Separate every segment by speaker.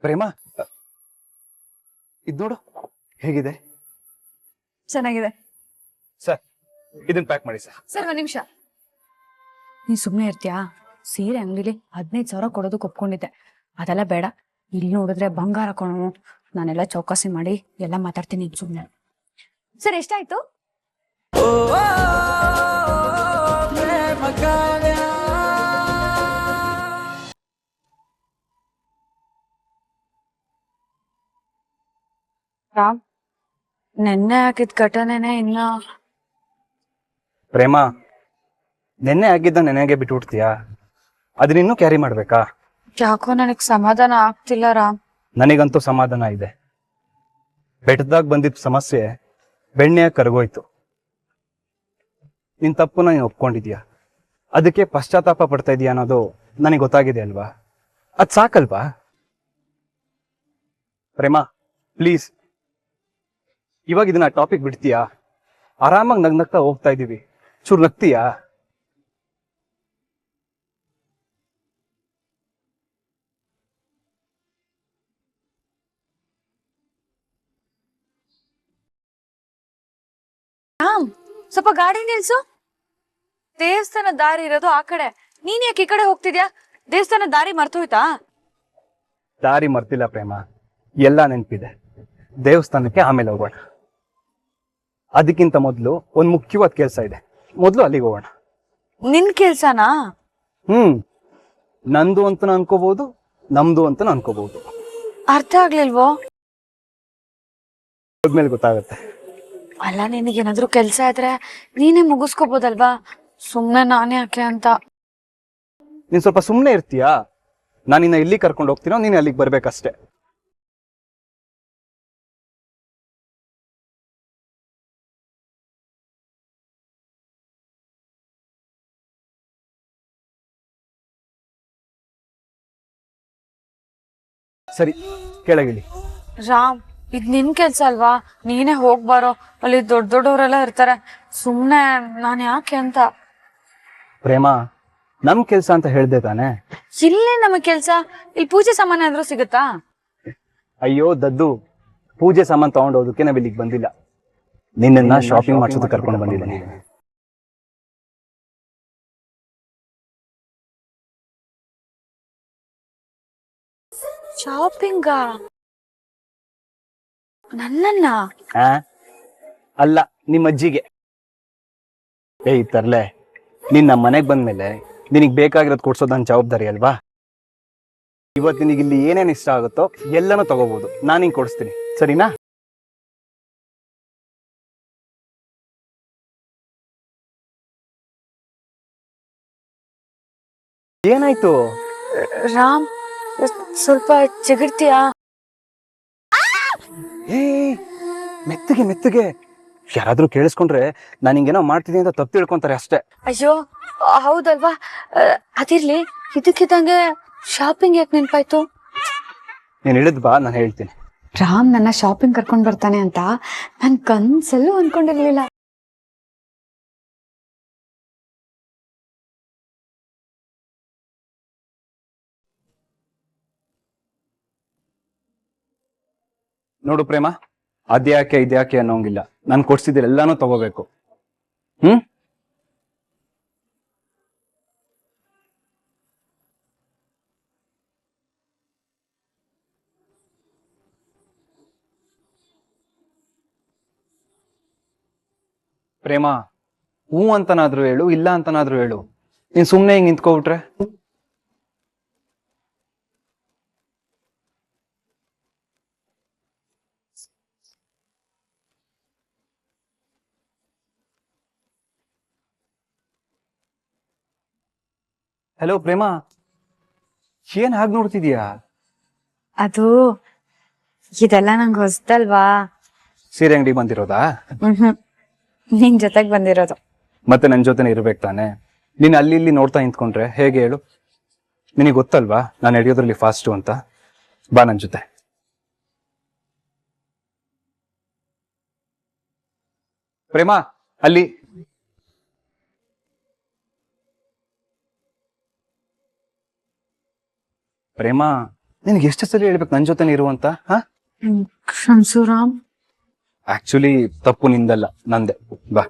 Speaker 1: ಪ್ರೇಮ, ಇದ್ ನೋಡು ಹೇಗಿದೆ.
Speaker 2: ಚೆನ್ನಾಗಿದೆ
Speaker 1: ಸರ್, ಇದನ್ನ ಪ್ಯಾಕ್ ಮಾಡಿ ಸರ್.
Speaker 2: ಸರ್. ಒಂದ್ ನಿಮಿಷ, ನೀ ಸುಮ್ನೆ ಇರ್ತೀಯಾ? ಸೀರೆ ಅಂಗಡಿಲಿ 15,000 ಕೊಡೋದಕ್ಕೆ ಒಪ್ಕೊಂಡಿದ್ದೆ. ಅದೆಲ್ಲ ಬೇಡ. ಇಲ್ಲಿ ನೋಡಿದ್ರೆ ಬಂಗಾರ ಕೊಣು. ನಾನೆಲ್ಲ ಚೌಕಾಸಿ ಮಾಡಿ ಎಲ್ಲ ಮಾತಾಡ್ತೀನಿ. ಸುಮ್ನೆ. ಸರ್, ಎಷ್ಟಾಯ್ತು? ರಾಮ್, ನೆನ್ನೆ ಹಾಕಿದ ಘಟನೆನೆ ಇನ್ನ.
Speaker 1: ಪ್ರೇಮ, ನೆನ್ನೆ ಆಗಿದ್ದ ನೆನೆಗೆ ಬಿಟ್ಬಿಡ್ತೀಯಾ? ಅದನ್ನಿನ್ನೂ ಕ್ಯಾರಿ ಮಾಡ್ಬೇಕಾ?
Speaker 2: ಯಾಕೋ ನನಗ್ ಸಮಾಧಾನ ಆಗ್ತಿಲ್ಲ ರಾಮ್.
Speaker 1: ನನಗಂತೂ ಸಮಾಧಾನ ಇದೆ. ಬೆಟ್ಟದಾಗ ಬಂದಿದ್ದ ಸಮಸ್ಯೆ ಬೆಣ್ಣೆಯಾಗಿ ಕರಗೋಯ್ತು. ನಿನ್ ತಪ್ಪುನ ನೀನು ಒಪ್ಕೊಂಡಿದ್ಯಾ, ಅದಕ್ಕೆ ಪಶ್ಚಾತ್ತಾಪ ಪಡ್ತಾ ಇದೀಯ ಅನ್ನೋದು ನನಗೆ ಗೊತ್ತಾಗಿದೆ ಅಲ್ವಾ? ಅದ್ ಸಾಕಲ್ವಾ? ಪ್ರೇಮ, ಪ್ಲೀಸ್, ಇವಾಗ ಇದನ್ನ ಟಾಪಿಕ್ ಬಿಡ್ತೀಯಾ? ಆರಾಮಾಗಿ ನಗ್ನಗ್ತಾ ಹೋಗ್ತಾ ಇದೀವಿ, ಚೂರು ನಗ್ತೀಯಾ?
Speaker 2: ರಾಮ್, ಸ್ವಲ್ಪ ಗಾಡಿ ನಿಲ್ಸು. ದೇವಸ್ಥಾನ ದಾರಿ ಇರೋದು ಆ ಕಡೆ. ನೀನ್ ಯಾಕೆ ಈ ಕಡೆ ಹೋಗ್ತಿದ್ಯಾ? ದೇವಸ್ಥಾನ ದಾರಿ ಮರ್ತೋಯ್ತಾ?
Speaker 1: ದಾರಿ ಮರ್ತಿಲ್ಲ ಪ್ರೇಮ, ಎಲ್ಲ ನೆನಪಿದೆ. ದೇವಸ್ಥಾನಕ್ಕೆ ಆಮೇಲೆ ಹೋಗೋಣ. ಅದಕ್ಕಿಂತ ಮೊದಲು ಒಂದ್ ಮುಖ್ಯವಾದ ಕೆಲಸ ಇದೆ, ಮೊದಲು ಅಲ್ಲಿಗೆ ಹೋಗೋಣ.
Speaker 2: ನಿನ್ ಕೆಲ್ಸನಾ?
Speaker 1: ನಂದು ಅಂತನೂ ಅನ್ಕೋಬಹುದು, ನಮ್ದು ಅಂತನೂ ಅನ್ಕೋಬಹುದು.
Speaker 2: ಅರ್ಥ ಆಗ್ಲಿಲ್ವೋ?
Speaker 1: ಹೋದ್ಮೇಲೆ ಗೊತ್ತಾಗತ್ತೆ.
Speaker 2: ಅಲ್ಲ, ನಿನಗೇನಾದ್ರೂ ಕೆಲ್ಸ ಇದ್ರೆ ನೀನೇ ಮುಗಿಸ್ಕೋಬೋದಲ್ವಾ? ಸುಮ್ನೆ ನಾನೇ ಯಾಕೆ ಅಂತ.
Speaker 1: ನೀನ್ ಸ್ವಲ್ಪ ಸುಮ್ಮನೆ ಇರ್ತೀಯಾ? ನಾನು ನಿನ್ನ ಇಲ್ಲಿ ಕರ್ಕೊಂಡು ಹೋಗ್ತೀನೋ ನೀನು ಅಲ್ಲಿಗೆ ಬರ್ಬೇಕಷ್ಟೇ. ಸರಿ, ಕೆಳಗಿಳಿ.
Speaker 2: ರಾಮ್, ಇದ್ ನಿನ್ ಕೆಲ್ಸ ಅಲ್ವಾ? ನೀನೇ ಹೋಗ್ಬಾರೋ. ಅಲ್ಲಿ ದೊಡ್ಡ ದೊಡ್ಡವರೆಲ್ಲ ಇರ್ತಾರೆ. ಸುಮ್ನೆ ನಾನ್ ಯಾಕೆ ಅಂತ.
Speaker 1: ಪ್ರೇಮ, ನಮ್ ಕೆಲ್ಸ ಅಂತ ಹೇಳ್ದೆ ತಾನೆ?
Speaker 2: ಇಲ್ಲೇ ನಮಗ್ ಕೆಲ್ಸ. ಇಲ್ಲಿ ಪೂಜೆ ಸಾಮಾನ್ಯ ಆದ್ರೂ ಸಿಗುತ್ತಾ?
Speaker 1: ಅಯ್ಯೋ ದದ್ದು, ಪೂಜೆ ಸಾಮಾನು ತಗೊಂಡೋದಕ್ಕೆ ನಾವ್ ಇಲ್ಲಿಗೆ ಬಂದಿಲ್ಲ. ನಿನ್ನ ಶಾಪಿಂಗ್ ಮಾಡ್ಸೋದಕ್ಕೆ ಕರ್ಕೊಂಡು ಬಂದಿದ್ದೀನಿ.
Speaker 2: ಶಾಪಿಂಗಾ? ನನ್ನನ್ನ?
Speaker 1: ಅಲ್ಲ, ನಿಮ್ಮ ಅಜ್ಜಿಗೆ. ಏಯ್ ತರ್ಲೆ, ನೀನ್ ನಮ್ಮ ಮನೆಗ್ ಬಂದ್ಮೇಲೆ ನಿನಗ್ ಬೇಕಾಗಿರೋದು ಕೊಡ್ಸೋದು ನನ್ನ ಜವಾಬ್ದಾರಿ ಅಲ್ವಾ? ಇವತ್ತು ನಿನಗೆ ಇಲ್ಲಿ ಏನೇನು ಇಷ್ಟ ಆಗುತ್ತೋ ಎಲ್ಲನೂ ತಗೋಬಹುದು, ನಾನು ಹಿಂಗೆ ಕೊಡಿಸ್ತೀನಿ, ಸರಿನಾ? ಏನಾಯ್ತು?
Speaker 2: ರಾಮ್, ಸ್ವಲ್ಪ ಚಿಗಿಡ್ತೀಯಾ?
Speaker 1: ಏ, ಮೆತ್ತಗೆ ಮೆತ್ತಗೆ. ಯಾರಾದ್ರೂ ಕೇಳಿಸ್ಕೊಂಡ್ರೆ ನಾನು ಹಿಂಗೇನೋ ಮಾಡ್ತೀನಿ ಅಂತ ತಪ್ಪು ತಿಳ್ಕೊಂತಾರೆ ಅಷ್ಟೇ.
Speaker 2: ಅಯ್ಯೋ, ಹೌದಲ್ವಾ? ಅದಿರ್ಲಿ, ಇದಕ್ಕಿದ್ದಂಗೆ ಶಾಪಿಂಗ್ ಯಾಕೆ ನೆನ್ಪಾಯ್ತು?
Speaker 1: ನೀನ್ ಹೇಳಿದ್ ಬಾ, ನಾನು ಹೇಳ್ತೀನಿ.
Speaker 2: ರಾಮ್ ನನ್ನ ಶಾಪಿಂಗ್ ಕರ್ಕೊಂಡ್ ಬರ್ತಾನೆ ಅಂತ ನನ್ ಕನ್ಸಲ್ಲೂ ಅನ್ಕೊಂಡಿರ್ಲಿಲ್ಲ.
Speaker 1: ನೋಡು ಪ್ರೇಮ, ಅದ್ಯಾಕೆ ಇದ್ಯಾಕೆ ಅನ್ನೋಂಗಿಲ್ಲ. ನಾನು ಕೊಡ್ಸಿದ್ರೆ ಎಲ್ಲಾನು ತಗೋಬೇಕು. ಪ್ರೇಮ, ಹೂ ಅಂತನಾದ್ರೂ ಹೇಳು, ಇಲ್ಲ ಅಂತನಾದ್ರೂ ಹೇಳು. ನೀನ್ ಸುಮ್ನೆ ಹಿಂಗ್ ನಿಂತ್ಕೊಬಿಟ್ರೆ. ಹಲೋ ಪ್ರೇಮ, ಏನ್ ಹಾಗೆ ನೋಡ್ತಿದ್ಯಾ?
Speaker 2: ಅದು ಇದೆಲ್ಲ ನಂಗೆ ಹೊಸದಲ್ವಾ?
Speaker 1: ಸೀರೆ ಅಂಗಡಿ ಬಂದಿರೋದಾ?
Speaker 2: ನಿನ್ ಜೊತೆಗ್ ಬಂದಿರೋದು.
Speaker 1: ಮತ್ತೆ ನನ್ ಜೊತೆನೆ ಇರ್ಬೇಕು ತಾನೆ? ನೀನ್ ಅಲ್ಲಿ ಇಲ್ಲಿ ನೋಡ್ತಾ ನಿಂತ್ಕೊಂಡ್ರೆ ಹೇಗೆ ಹೇಳು? ನಿನಗೆ ಗೊತ್ತಲ್ವಾ ನಾನು ನಡೆಯೋದ್ರಲ್ಲಿ ಫಾಸ್ಟು ಅಂತ. ಬಾ ನನ್ ಜೊತೆ. ಪ್ರೇಮ, ಅಲ್ಲಿ. ಪ್ರೇಮ, ನಿನಗೆ ಎಷ್ಟು ಸಲ ಹೇಳ್ಬೇಕು ನನ್ನ ಜೊತೆ ಇರುವಂತ? ಹಾ,
Speaker 2: ಕ್ಷಮಿಸು ರಾಮ್.
Speaker 1: ಆಕ್ಚುಲಿ ತಪ್ಪು ನಿಂದಲ್ಲ, ನಂದೆ. ಬಾ.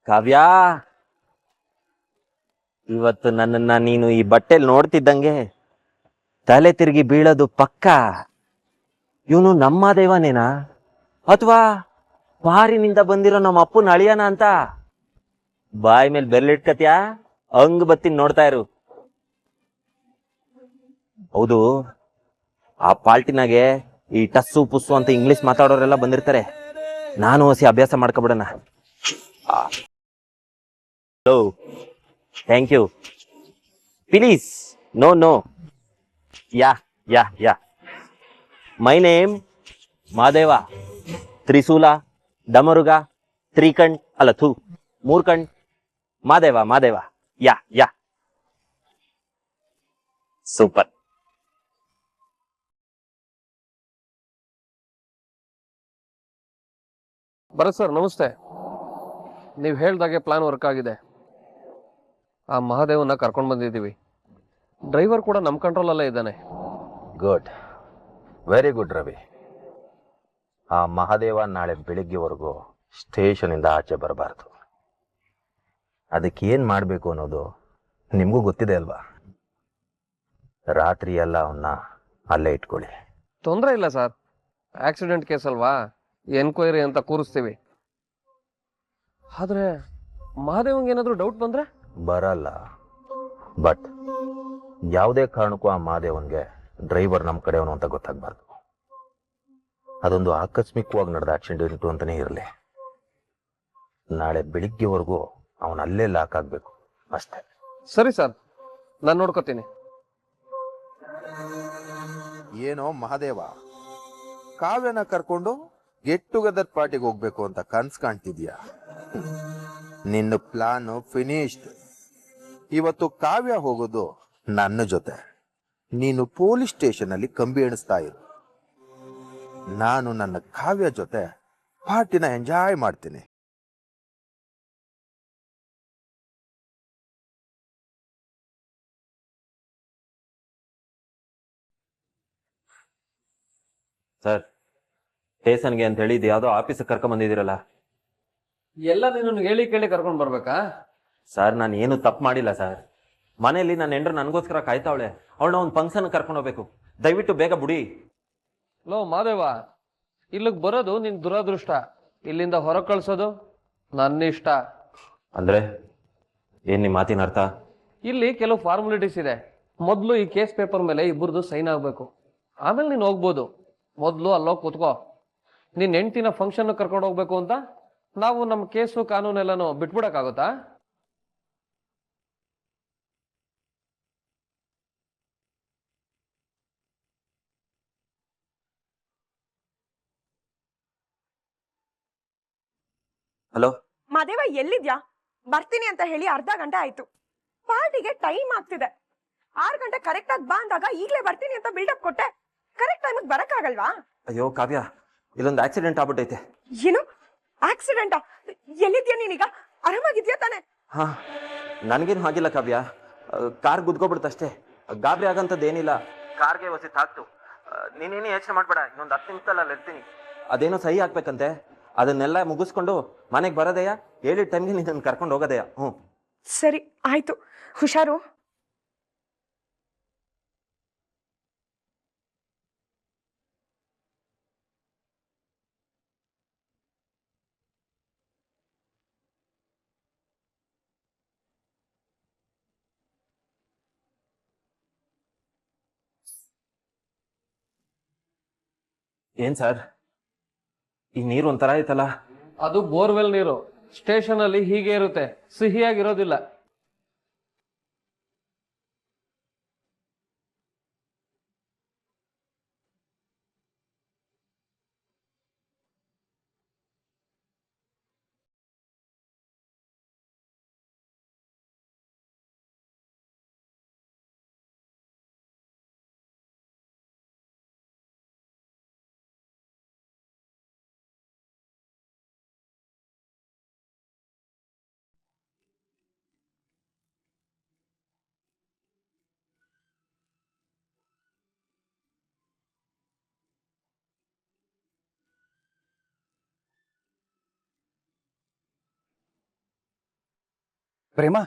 Speaker 3: ಕಾವ್ಯ, ಇವತ್ತು ನನ್ನನ್ನ ನೀನು ಈ ಬಟ್ಟೆಲ್ ನೋಡ್ತಿದ್ದಂಗೆ ತಲೆ ತಿರುಗಿ ಬೀಳೋದು ಪಕ್ಕ. ಇವನು ನಮ್ಮ ದೇವನೇನಾ ಅಥವಾ ಪಾರಿನಿಂದ ಬಂದಿರೋ ನಮ್ಮ ಅಪ್ಪನ ಅಳಿಯನ ಅಂತ ಬಾಯಿ ಮೇಲೆ ಬೆರಳಿಟ್ಕತ್ಯಾ? ಹಂಗ್ ಬತ್ತೀನಿ, ನೋಡ್ತಾ ಇರು. ಹೌದು, ಆ ಪಾಲ್ಟಿನಾಗೆ ಈ ಟಸ್ಸು ಪುಸ್ಸು ಅಂತ ಇಂಗ್ಲಿಷ್ ಮಾತಾಡೋರೆಲ್ಲ ಬಂದಿರ್ತಾರೆ. ನಾನು ಹೊಸಿ ಅಭ್ಯಾಸ ಮಾಡ್ಕೊಬಿಡೋಣ. Hello, thank you, please. No no, yeah yeah yeah. My name Madeva. ತ್ರಿಶೂಲ, ಡಮರುಗ, ತ್ರಿಕಂಡ್ ಅಲ್ಲ ಥೂ ಮೂರ್ಕಂಡ್, Madeva Madeva. Yeah yeah, super.
Speaker 4: Bharat sir ನಮಸ್ತೆ. ನೀವು ಹೇಳ್ದಾಗೆ ಪ್ಲಾನ್ ವರ್ಕ್ ಆಗಿದೆ. ಆ ಮಹಾದೇವನ್ನ ಕರ್ಕೊಂಡು ಬಂದಿದ್ದೀವಿ. ಡ್ರೈವರ್ ಕೂಡ ನಮ್ಮ ಕಂಟ್ರೋಲಲ್ಲೇ ಇದ್ದಾನೆ.
Speaker 3: Good, very good Ravi. ಆ ಮಹಾದೇವ ನಾಳೆ ಬೆಳಿಗ್ಗೆವರೆಗೂ ಸ್ಟೇಷನಿಂದ ಆಚೆ ಬರಬಾರ್ದು. ಅದಕ್ಕೆ ಏನು ಮಾಡಬೇಕು ಅನ್ನೋದು ನಿಮಗೂ ಗೊತ್ತಿದೆ ಅಲ್ವಾ? ರಾತ್ರಿ ಎಲ್ಲ ಅವನ್ನ ಅಲ್ಲೇ ಇಟ್ಕೊಳ್ಳಿ.
Speaker 4: ತೊಂದರೆ ಇಲ್ಲ ಸರ್, ಆಕ್ಸಿಡೆಂಟ್ ಕೇಸ್ ಅಲ್ವಾ, ಎನ್ಕ್ವೈರಿ ಅಂತ ಕೂರಿಸ್ತೀವಿ. ಆದ್ರೆ ಮಹಾದೇವಂಗೆ ಏನಾದರೂ ಡೌಟ್ ಬಂದ್ರೆ?
Speaker 3: ಬರಲ್ಲ, ಬಟ್ ಯಾವುದೇ ಕಾರಣಕ್ಕೂ ಆ ಮಹಾದೇವನ್ಗೆ ಡ್ರೈವರ್ ನಮ್ಮ ಕಡೆಯವನು ಅಂತ ಗೊತ್ತಾಗಬಾರ್ದು. ಅದೊಂದು ಆಕಸ್ಮಿಕವಾಗಿ ನಡೆದ ಆಕ್ಸಿಡೆಂಟು ಅಂತಲೇ ಇರಲಿ. ನಾಳೆ ಬೆಳಿಗ್ಗೆವರೆಗೂ ಅವನು ಅಲ್ಲೇ ಲಾಕ್ ಆಗಬೇಕು ಅಷ್ಟೇ.
Speaker 4: ಸರಿ ಸರ್, ನಾನು ನೋಡ್ಕೋತೀನಿ.
Speaker 5: ಏನೋ ಮಹಾದೇವ, ಕಾವ್ಯನ ಕರ್ಕೊಂಡು ಗೆಟ್ ಟುಗೆದರ್ ಪಾರ್ಟಿಗೆ ಹೋಗ್ಬೇಕು ಅಂತ ಕನ್ಸ್ ಕಾಣ್ತಿದ್ಯಾ? ನಿನ್ನ ಪ್ಲಾನ್ ಫಿನಿಶ್ಡ್. ಇವತ್ತು ಕಾವ್ಯ ಹೋಗೋದು ನನ್ನ ಜೊತೆ. ನೀನು ಪೊಲೀಸ್ ಸ್ಟೇಷನ್ ಅಲ್ಲಿ ಕಂಬಿ ಎಣಿಸ್ತಾ ಇರು. ನಾನು ನನ್ನ ಕಾವ್ಯ ಜೊತೆ ಪಾರ್ಟಿನ ಎಂಜಾಯ್ ಮಾಡ್ತೀನಿ.
Speaker 3: ಸರ್, ಸ್ಟೇಷನ್ಗೆ ಅಂತ ಹೇಳಿ ಯಾವುದೋ ಆಫೀಸಿಗೆ ಕರ್ಕೊಂಡ್ ಬಂದಿದ್ದೀರಲ್ಲ?
Speaker 4: ಎಲ್ಲ ನೀನು ಹೇಳಿ ಕೇಳಿ ಕರ್ಕೊಂಡು ಬರ್ಬೇಕಾ?
Speaker 3: ಸರ್, ನಾನು ಏನು ತಪ್ಪು ಮಾಡಿಲ್ಲ ಸರ್. ಮನೆಯಲ್ಲಿ ನನ್ನ ಹೆಂಡ್ರು ನನಗೋಸ್ಕರ ಕಾಯ್ತಾವಳೆ. ಅವಳನ್ನ ಒಂದು ಫಂಕ್ಷನ್ ಕರ್ಕೊಂಡು ಹೋಗ್ಬೇಕು. ದಯವಿಟ್ಟು ಬೇಗ ಬಿಡಿ.
Speaker 4: ಲೋ ಮಾದೇವ, ಇಲ್ಲಿಗೆ ಬರೋದು ನಿನ್ ದುರದೃಷ್ಟ. ಇಲ್ಲಿಂದ ಹೊರ ಕಳ್ಸೋದು ನನ್ನ ಇಷ್ಟ.
Speaker 3: ಅಂದ್ರೆ ಏನ್ ನಿಮ್ಮ ಮಾತಿನ ಅರ್ಥ?
Speaker 4: ಇಲ್ಲಿ ಕೆಲವು ಫಾರ್ಮಾಲಿಟೀಸ್ ಇದೆ. ಮೊದಲು ಈ ಕೇಸ್ ಪೇಪರ್ ಮೇಲೆ ಇಬ್ಬರದು ಸೈನ್ ಆಗಬೇಕು, ಆಮೇಲೆ ನೀನು ಹೋಗ್ಬೋದು. ಮೊದಲು ಅಲ್ಲೋಗಿ ಕೂತ್ಕೋ. ನಿನ್ನ ಹೆಂಡ್ತಿನ ಫಂಕ್ಷನ್ ಕರ್ಕೊಂಡು ಹೋಗ್ಬೇಕು ಅಂತ ನಾವು ನಮ್ಮ ಕೇಸು ಕಾನೂನೆಲ್ಲನೂ ಬಿಟ್ಬಿಡಕ್ಕಾಗುತ್ತಾ?
Speaker 3: ಹಲೋ
Speaker 6: ಮಾದೇವ, ಎಲ್ಲಿದ್ಯಾ? ಬರ್ತೀನಿ ಅಂತ ಹೇಳಿ ಅರ್ಧ ಗಂಟೆ ಆಯ್ತು. ಪಾರ್ಟಿಗೆ ಟೈಮ್ ಆಗ್ತಿದೆ. 6 ಗಂಟೆ ಕರೆಕ್ಟ್ ಆಗಿ ಬಾ ಅಂದಾಗ ಈಗ್ಲೇ ಬರ್ತೀನಿ ಅಂತ ಬಿಲ್ಡಪ್ ಕೊಟ್ಟೆ. ಕರೆಕ್ಟ್ ಟೈಮಿಗೆ ಬರಕ್ಕಾಗಲ್ವಾ?
Speaker 3: ಅಯ್ಯೋ ಕಾವ್ಯ, ಇಲ್ಲೊಂದು ಆಕ್ಸಿಡೆಂಟ್ ಆಗ್ಬಿಟ್ಟೈತೆ.
Speaker 6: ಏನು ಆಕ್ಸಿಡೆಂಟಾ? ಎಲ್ಲಿದ್ಯಾ ನೀನೀಗ? ಆರಾಮಾಗಿದ್ಯಾ ತಾನೆ?
Speaker 3: ಹಾ, ನನಗೇನು ಆಗಿಲ್ಲ ಕಾವ್ಯ. ಕಾರ್ ಗುದ್ಕೊಬಿಡ್ತಷ್ಟೇ. ಗಾಬರಿ ಆಗಂಥದ್ದು ಏನಿಲ್ಲ. ಕಾರ್ಗೆ ವಸಿ ತಾಕ್ತು. ನೀನೇನು ಯೋಚನೆ ಮಾಡ್ಬೇಡ, ಇನ್ನೊಂದು 10 ನಿಮಿಷದಲ್ಲಿ ಅಲ್ಲಿ ಇರ್ತೀನಿ. ಅದೇನೋ ಸಹಿ ಹಾಕ್ಬೇಕಂತೆ, ಅದನ್ನೆಲ್ಲ ಮುಗಿಸ್ಕೊಂಡು ಮನೆಗೆ ಬರೋದಯ್ಯ. ಹೇಳಿದ ಟೈಮ್ಗೆ ನೀನು ಕರ್ಕೊಂಡು ಹೋಗೋದಯ್ಯ. ಹ್ಞೂ
Speaker 6: ಸರಿ ಆಯ್ತು, ಹುಷಾರು.
Speaker 3: ಏನ್ ಸರ್, ಈ ನೀರು ಒಂಥರ ಐತಲ್ಲ?
Speaker 4: ಅದು ಬೋರ್ವೆಲ್ ನೀರು. ಸ್ಟೇಷನ್ ಅಲ್ಲಿ ಹೀಗೆ ಇರುತ್ತೆ, ಸಿಹಿಯಾಗಿರೋದಿಲ್ಲ.
Speaker 1: ಪ್ರೇಮ,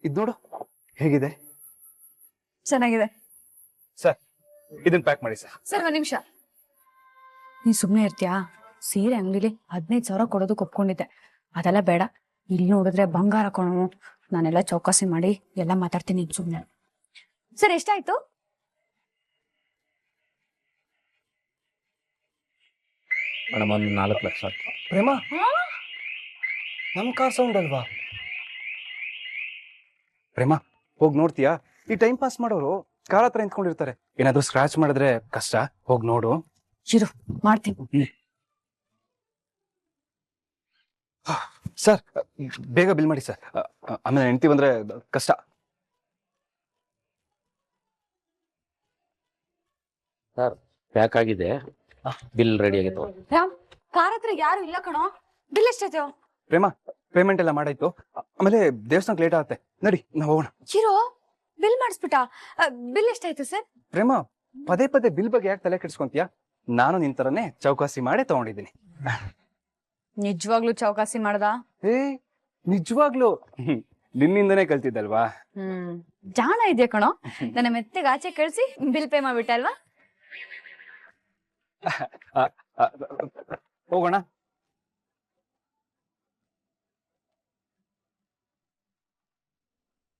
Speaker 1: ಇದ್ ನೋಡು ಹೇಗಿದೆ.
Speaker 2: ಚೆನ್ನಾಗಿದೆ
Speaker 1: ಸರ್, ಇದನ್ನ ಪ್ಯಾಕ್ ಮಾಡಿ ಸರ್.
Speaker 2: ಸರ್. ಒಂದ್ ನಿಮಿಷ, ನೀ ಸುಮ್ನೆ ಇರ್ತೀಯಾ? ಸೀರೆ ಅಂಗಡಿಲಿ 15,000 ಕೊಡೋದಕ್ಕೆ ಒಪ್ಕೊಂಡಿದ್ದೆ. ಅದೆಲ್ಲ ಬೇಡ. ಇಲ್ಲಿ ನೋಡಿದ್ರೆ ಬಂಗಾರ ಕೊಣು. ನಾನೆಲ್ಲ ಚೌಕಾಸಿ ಮಾಡಿ ಎಲ್ಲ ಮಾತಾಡ್ತೀನಿ, ಸುಮ್ನೆ. ಸರ್, ಎಷ್ಟಾಯ್ತು?
Speaker 1: ಮೇಡಮ್, ಒಂದು 4 ಲಕ್ಷ. ಪ್ರೇಮ, ನಮ್ ಕಾರ್ ಸೌಂಡ್ ಅಲ್ವಾ? ಪ್ರೇಮ, ಹೋಗ್ ನೋಡ್ತೀಯಾ? ಈ ಟೈಮ್ ಪಾಸ್ ಮಾಡೋರು ಕಾರ್ ಹತ್ರ ನಿಂತ್ಕೊಂಡಿರ್ತಾರೆ. ಏನಾದ್ರೂ ಸ್ಕ್ರಾಚ್ ಮಾಡಿದ್ರೆ ಕಷ್ಟ. ಹೋಗ್ ನೋಡು.
Speaker 2: ಇರು, ಮಾಡ್ತೀನಿ.
Speaker 1: ಸರ್, ಬೇಗ ಬಿಲ್ ಮಾಡಿ ಸರ್. ಆಮೇಲೆ ಹೆಂಡ್ತಿ ಬಂದ್ರೆ ಕಷ್ಟ.
Speaker 7: ಸರ್, ಪ್ಯಾಕ್ ಆಗಿದೆ, ಬಿಲ್ ರೆಡಿ ಆಗಿದೆ.
Speaker 2: ರಾಮ್, ಕಾರ್ ಹತ್ರ ಯಾರು ಇಲ್ಲ ಕಣೋ. ಬಿಲ್ ಎಷ್ಟಾಯ್ತು?
Speaker 1: ಪ್ರೇಮ, ಪೇಮೆಂಟ್ ಎಲ್ಲ ಮಾಡಾಯ್ತು. ಆಮೇಲೆ ದೇವಸ್ಥಾನಕ್ಕೆ ಲೇಟ್ ಆಗುತ್ತೆ. ನಡಿ, ನಾವು ಹೋಗೋಣ.
Speaker 2: ಚಿರೋ, ಬಿಲ್ ಮಾಡಿಸ್ಬಿಟ್ಟ? ಬಿಲ್ ಎಷ್ಟಾಯ್ತು ಸರ್?
Speaker 1: ಪ್ರೇಮ, ಪದೇ ಪದೇ ಬಿಲ್ ಬಗ್ಗೆ ಯಾಕೆ ತಲೆ ಕೆಡ್ಸ್ಕೊಂತೀಯ? ನಾನು ನಿನ್ ತರನೇ ಚೌಕಾಸಿ ಮಾಡಿ ತಗೊಂಡಿದ್ದೀನಿ.
Speaker 2: ನಿಜವಾಗ್ಲೂ ಚೌಕಾಸಿ ಮಾಡ್ದ?
Speaker 1: ಏ, ನಿಜವಾಗ್ಲು ನಿನ್ನಿಂದನೇ ಕಲ್ತಿದ್ದಲ್ವಾ?
Speaker 2: ಜಾಣ ಇದೆಯಾ ಕಣೋ. ನನ್ನ ಮೆತ್ತಗೆ ಆಚೆ ಕಳ್ಸಿ ಬಿಲ್ ಪೇ ಮಾಡ್ಬಿಟ್ಟೆ ಅಲ್ವಾ?
Speaker 1: ಹೋಗೋಣ.